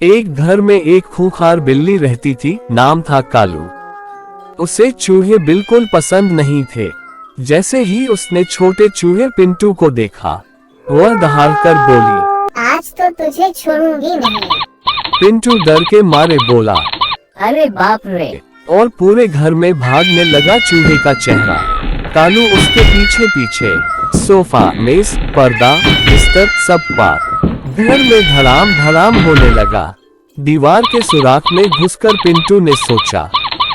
एक घर में एक खूंखार बिल्ली रहती थी, नाम था कालू। उसे चूहे बिल्कुल पसंद नहीं थे। जैसे ही उसने छोटे चूहे पिंटू को देखा, वह दहाड़कर बोली, आज तो तुझे छोड़ूंगी नहीं। पिंटू डर के मारे बोला, अरे बाप रे। और पूरे घर में भागने लगा चूहे का चेहरा। कालू उसके पीछे पीछे। सोफा, मेज, पर्दा, बिस्तर सब पार। घर में धड़ाम धड़ाम होने लगा। दीवार के सुराख में घुसकर पिंटू ने सोचा,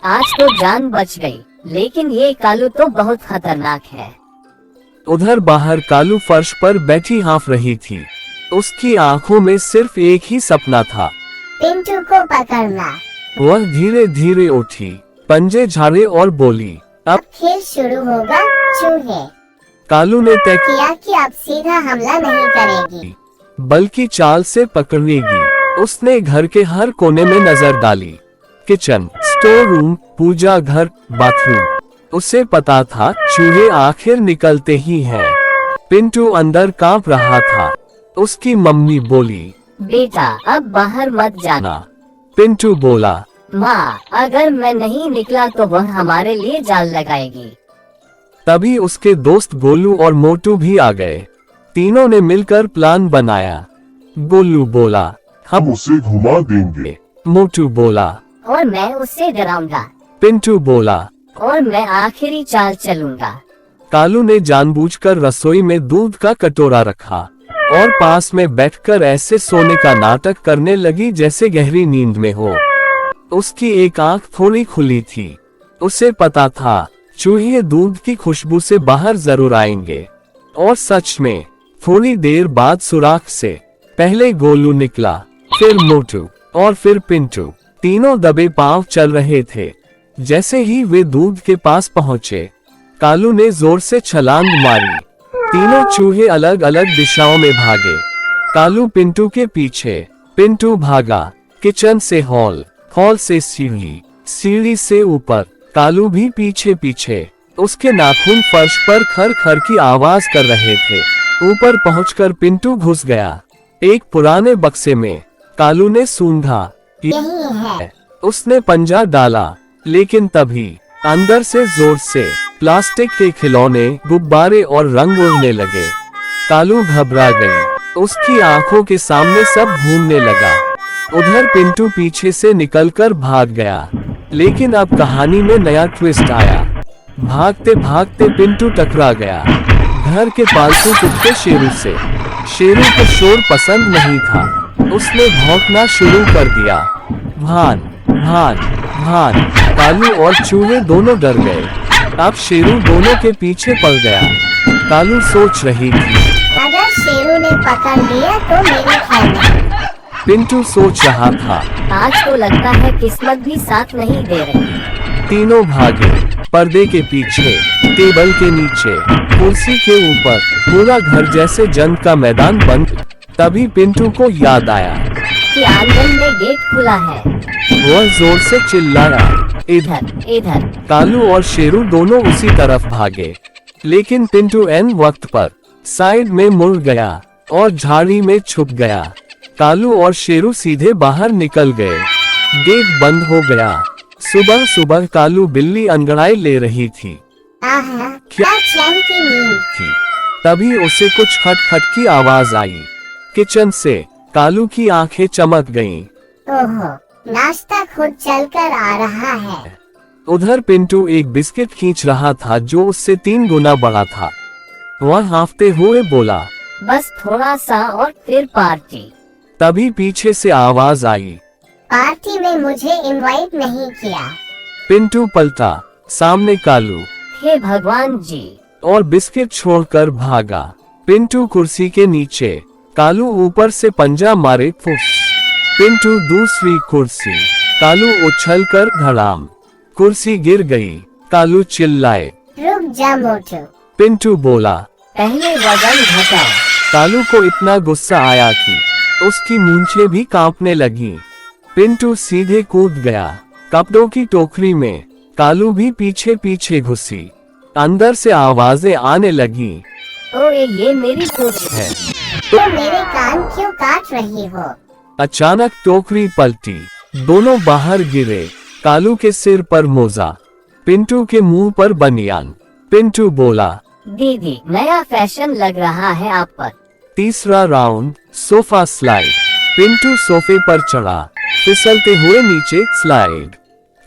आज तो जान बच गई, लेकिन ये कालू तो बहुत खतरनाक है। उधर बाहर कालू फर्श पर बैठी हाँफ रही थी। उसकी आंखों में सिर्फ एक ही सपना था, पिंटू को पकड़ना। वह धीरे धीरे उठी, पंजे झाड़े और बोली, अब खेल शुरू होगा चूहे। कालू ने तय किया कि अब सीधा हमला नहीं करेगी, बल्कि चाल से पकड़ेगी। उसने घर के हर कोने में नजर डाली, किचन, स्टोर रूम, पूजा घर, बाथरूम। उसे पता था चूहे आखिर निकलते ही हैं। पिंटू अंदर कांप रहा था। उसकी मम्मी बोली, बेटा अब बाहर मत जाना। पिंटू बोला, माँ अगर मैं नहीं निकला तो वह हमारे लिए जाल लगाएगी। तभी उसके दोस्त गोलू और मोटू भी आ गए। तीनों ने मिलकर प्लान बनाया। गोलू बोला, हम उसे घुमा देंगे। मोटू बोला, और मैं उससे डराऊंगा। पिंटू बोला, और मैं आखिरी चाल चलूंगा। कालू ने जानबूझकर रसोई में दूध का कटोरा रखा और पास में बैठकर ऐसे सोने का नाटक करने लगी जैसे गहरी नींद में हो। उसकी एक आंख थोड़ी खुली थी। उसे पता था चूहे दूध की खुशबू से बाहर जरूर आएंगे। और सच में थोड़ी देर बाद सुराख से पहले गोलू निकला, फिर मोटू और फिर पिंटू। तीनों दबे पांव चल रहे थे। जैसे ही वे दूध के पास पहुंचे, कालू ने जोर से छलांग मारी। तीनों चूहे अलग अलग दिशाओं में भागे। कालू पिंटू के पीछे, पिंटू भागा किचन से हॉल, हॉल से सीढ़ी, सीढ़ी से ऊपर, कालू भी पीछे पीछे। उसके नाखून फर्श पर खर खर की आवाज कर रहे थे। ऊपर पहुंचकर पिंटू घुस गया एक पुराने बक्से में। कालू ने सूंघा, यही है। उसने पंजा डाला, लेकिन तभी अंदर से जोर से प्लास्टिक के खिलौने, गुब्बारे और रंग उड़ने लगे। कालू घबरा गई। उसकी आंखों के सामने सब घूमने लगा। उधर पिंटू पीछे से निकलकर भाग गया। लेकिन अब कहानी में नया ट्विस्ट आया। भागते भागते पिंटू टकरा गया घर के पालतू कुत्ते शेरू से। शेरू को शोर पसंद नहीं था। उसने भौंकना शुरू कर दिया, भान भान भान। कालू और चूहे दोनों डर गए। अब शेरू दोनों के पीछे पड़ गया। कालू सोच रही थी, अगर शेरू ने पकड़ लिया तो मेरे ख्याल में। पिंटू सोच रहा था, आज तो लगता है किस्मत भी साथ नहीं दे रही। तीनों भागे, पर्दे के पीछे, टेबल के नीचे, कुर्सी के ऊपर। पूरा घर जैसे जंग का मैदान बंद। तभी पिंटू को याद आया कि आंगन में गेट खुला है। वह जोर से चिल्लाया, इधर इधर। कालू और शेरू दोनों उसी तरफ भागे। लेकिन पिंटू एन वक्त पर साइड में मुड़ गया और झाड़ी में छुप गया। कालू और शेरू सीधे बाहर निकल गए। गेट बंद हो गया। सुबह सुबह कालू बिल्ली अंगड़ाई ले रही थी। आहा, क्या चैन की नींद थी। तभी उसे कुछ खटखट की आवाज आई। किचन से कालू की आंखें चमक गईं। ओहो, नाश्ता खुद चलकर आ रहा है। उधर पिंटू एक बिस्किट खींच रहा था जो उससे 3 गुना बड़ा था। वह हाँफते हुए बोला, बस थोड़ा सा और फिर पार्टी। तभी पीछे से आवाज आई, पार्टी में मुझे इनवाइट नहीं किया। पिंटू पलटा, सामने कालू। हे भगवान जी। और बिस्किट छोड़कर भागा। पिंटू कुर्सी के नीचे, कालू ऊपर से पंजा मारे, फुस। पिंटू दूसरी कुर्सी, कालू उछलकर धड़ाम। कुर्सी गिर गई। कालू चिल्लाए, रुक जा मोटू। पिंटू बोला, पहले वजन घटाओ। कालू को इतना गुस्सा आया कि उसकी मूंछें भी कांपने लगी। पिंटू सीधे कूद गया कपड़ों की टोकरी में। कालू भी पीछे पीछे घुसी। अंदर से आवाजें आने लगी, ओए ये मेरी पूंछ है। तो मेरे कान क्यों काट रही हो? अचानक टोकरी पलटी, दोनों बाहर गिरे। कालू के सिर पर मोजा, पिंटू के मुंह पर बनियान। पिंटू बोला, दीदी नया फैशन लग रहा है आप पर। तीसरा राउंड, सोफा स्लाइड। पिंटू सोफे पर चढ़ा, फिसलते हुए नीचे स्लाइड।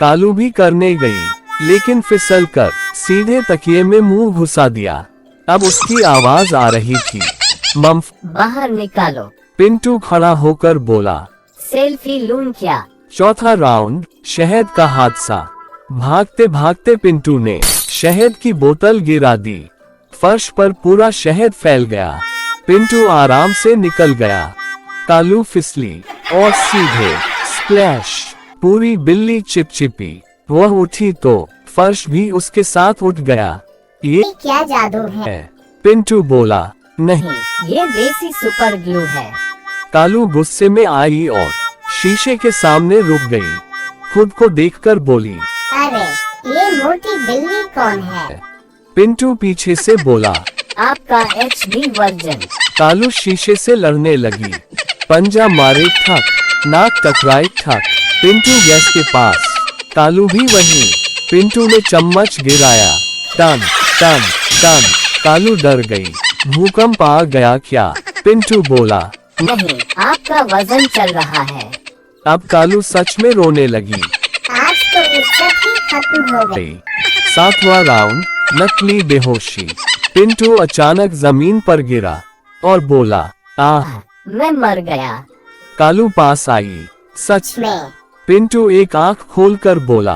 कालू भी करने गई, लेकिन फिसल कर सीधे तकिए में मुंह घुसा दिया। अब उसकी आवाज आ रही थी, मम्फ। बाहर निकालो। पिंटू खड़ा होकर बोला, सेल्फी लूं क्या? चौथा राउंड, शहद का हादसा। भागते भागते पिंटू ने शहद की बोतल गिरा दी। फर्श पर पूरा शहद फैल गया। पिंटू आराम से निकल गया। कालू फिसली और सीधे स्प्लैश। पूरी बिल्ली चिपचिपी। वह उठी तो फर्श भी उसके साथ उठ गया। ये क्या जादू है? पिंटू बोला, नहीं, ये देसी सुपर ग्लू है। कालू गुस्से में आई और शीशे के सामने रुक गई। खुद को देखकर बोली, अरे ये मोटी बिल्ली कौन है? पिंटू पीछे से बोला, आपका HD वर्जन। कालू शीशे से लड़ने लगी। पंजा मारे ठक, नाक टकराए ठक। पिंटू गैस के पास, कालू भी वहीं। पिंटू ने चम्मच गिराया, टन टन टन। कालू डर गई। भूकंप आ गया क्या? पिंटू बोला, नहीं, आपका वजन चल रहा है। अब कालू सच में रोने लगी। आज तो इज्जत ही खत्म हो गई। सातवां राउंड, नकली बेहोशी। पिंटू अचानक जमीन पर गिरा और बोला, आह, मैं मर गया। कालू पास आई, सच में? पिंटू एक आंख खोलकर बोला,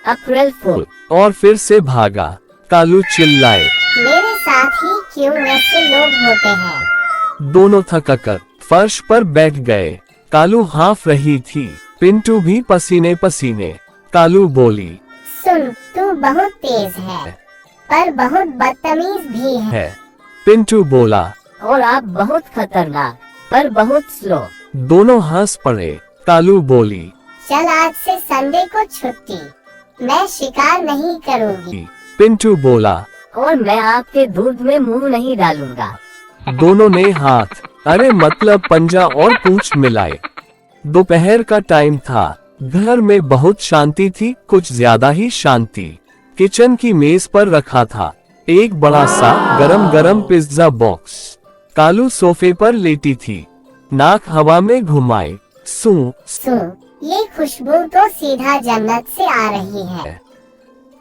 अप्रैल फूल। और फिर से भागा। कालू चिल्लाए, मेरे साथ ही क्यों ऐसे लोग होते हैं? दोनों थककर फर्श पर बैठ गए। कालू हाँफ रही थी, पिंटू भी पसीने पसीने। कालू बोली, सुन, तू बहुत तेज है, पर बहुत बदतमीज भी है। पिंटू बोला, और आप बहुत खतरनाक, पर बहुत स्लो। दोनों हंस पड़े। कालू बोली, चल आज से संडे को छुट्टी, मैं शिकार नहीं करूंगी। पिंटू बोला, और मैं आपके दूध में मुंह नहीं डालूंगा। दोनों ने हाथ, अरे मतलब पंजा और पूंछ मिलाए। दोपहर का टाइम था। घर में बहुत शांति थी, कुछ ज्यादा ही शांति। किचन की मेज पर रखा था एक बड़ा सा गरम गरम पिज्जा बॉक्स। कालू सोफे पर लेटी थी, नाक हवा में घुमाए। सू ये खुशबू तो सीधा जन्नत से आ रही है।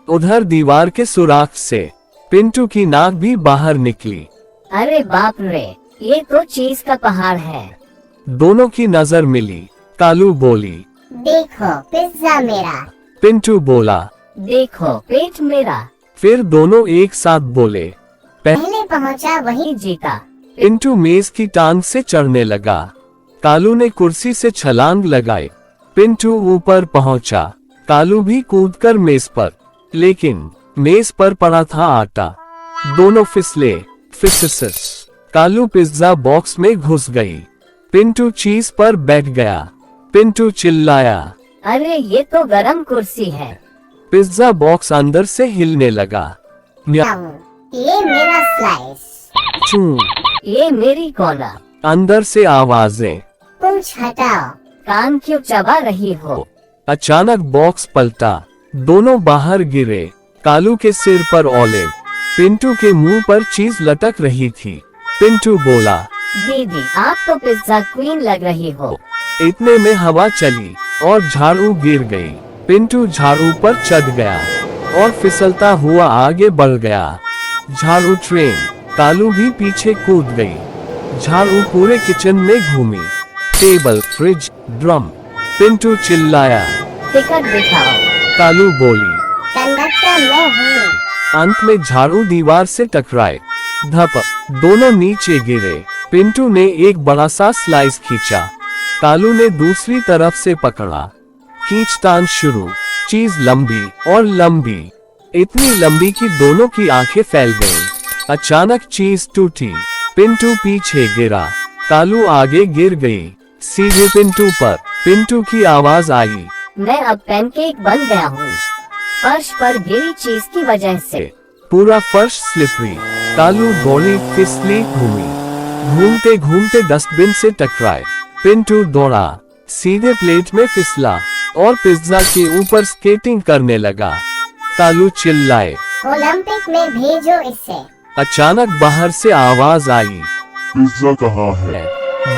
उधर दीवार के सुराख से पिंटू की नाक भी बाहर निकली। अरे बाप रे, ये तो चीज का पहाड़ है। दोनों की नजर मिली। कालू बोली, देखो पिज्जा मेरा। पिंटू बोला, देखो पेट मेरा। फिर दोनों एक साथ बोले, पहले पहुंचा वही जीता। पिंटू मेज की टांग से चढ़ने लगा। कालू ने कुर्सी से छलांग लगाई। पिंटू ऊपर पहुंचा। कालू भी कूदकर मेज पर, लेकिन मेज पर पड़ा था आटा। दोनों फिसले, फिसस। कालू पिज्जा बॉक्स में घुस गई। पिंटू चीज पर बैठ गया। पिंटू चिल्लाया, अरे ये तो गरम कुर्सी है। पिज्जा बॉक्स अंदर से हिलने लगा। ये मेरा स्लाइस। चू, ये मेरी कोला। अंदर से आवाजें, पूंछ हटाओ, कान क्यों चबा रही हो? अचानक बॉक्स पलटा। दोनों बाहर गिरे। कालू के सिर पर ओलिव, पिंटू के मुंह पर चीज लटक रही थी। पिंटू बोला, दीदी आप तो पिज्जा क्वीन लग रही हो। इतने में हवा चली और झाड़ू गिर गई। पिंटू झाड़ू पर चढ़ गया और फिसलता हुआ आगे बढ़ गया। झाड़ू ट्रेन। कालू भी पीछे कूद गई। झाड़ू पूरे किचन में घूमी, टेबल, फ्रिज, ड्रम। पिंटू चिल्लाया, टिकट दिखाओ। कालू बोली, कंडक्टर मैं हूँ। अंत में झाड़ू दीवार से टकराए। धप, दोनों नीचे गिरे। पिंटू ने एक बड़ा सा स्लाइस खींचा। कालू ने दूसरी तरफ से पकड़ा। खींचतान शुरू। चीज लंबी और लंबी, इतनी लंबी कि दोनों की आंखें फैल गईं। अचानक चीज टूटी। पिंटू पीछे गिरा। कालू आगे गिर गई, सीधे पिंटू पर। पिंटू की आवाज आई, मैं अब पैनकेक बन गया हूँ, फर्श पर गिरी चीज की वजह से। पूरा फर्श स्लिपरी। कालू दौड़ी, फिसली, घूमी। घूमते घूमते डस्टबिन से टकराए। पिंटू दौड़ा, सीधे प्लेट में फिसला और पिज्जा के ऊपर स्केटिंग करने लगा। कालू चिल्लाए। ओलंपिक में भेजो इसे। अचानक बाहर से आवाज आई, पिज्जा कहाँ है?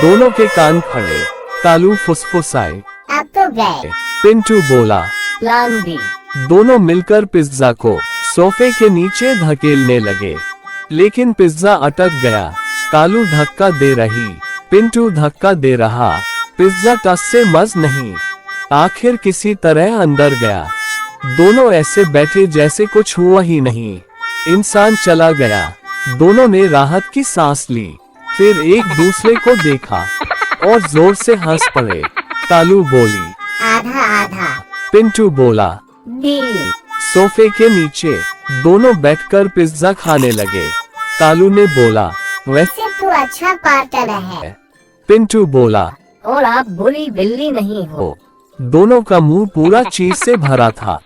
दोनों के कान खड़े। कालू फुसफुसाए। अब तो गए। पिंटू बोला। Plan B. दोनों मिलकर पिज्जा को सोफे के नीचे धकेलने लगे, लेकिन पिज्जा अटक गया। कालू धक्का दे रही, पिंटू धक्का दे रहा। पिज्जा टस से मस नहीं, आखिर किसी तरह अंदर गया। दोनों ऐसे बैठे जैसे कुछ हुआ ही नहीं। इंसान चला गया। दोनों ने राहत की सांस ली, फिर एक दूसरे को देखा और जोर से हंस पड़े। कालू बोली, आधा आधा। पिंटू बोला। डील। सोफे के नीचे दोनों बैठकर पिज्जा खाने लगे। कालू ने बोला, वैसे सिर्फ तू अच्छा पार्टनर है पिंटू बोला। और आप बुरी बिल्ली नहीं हो। दोनों का मुंह पूरा चीज से भरा था।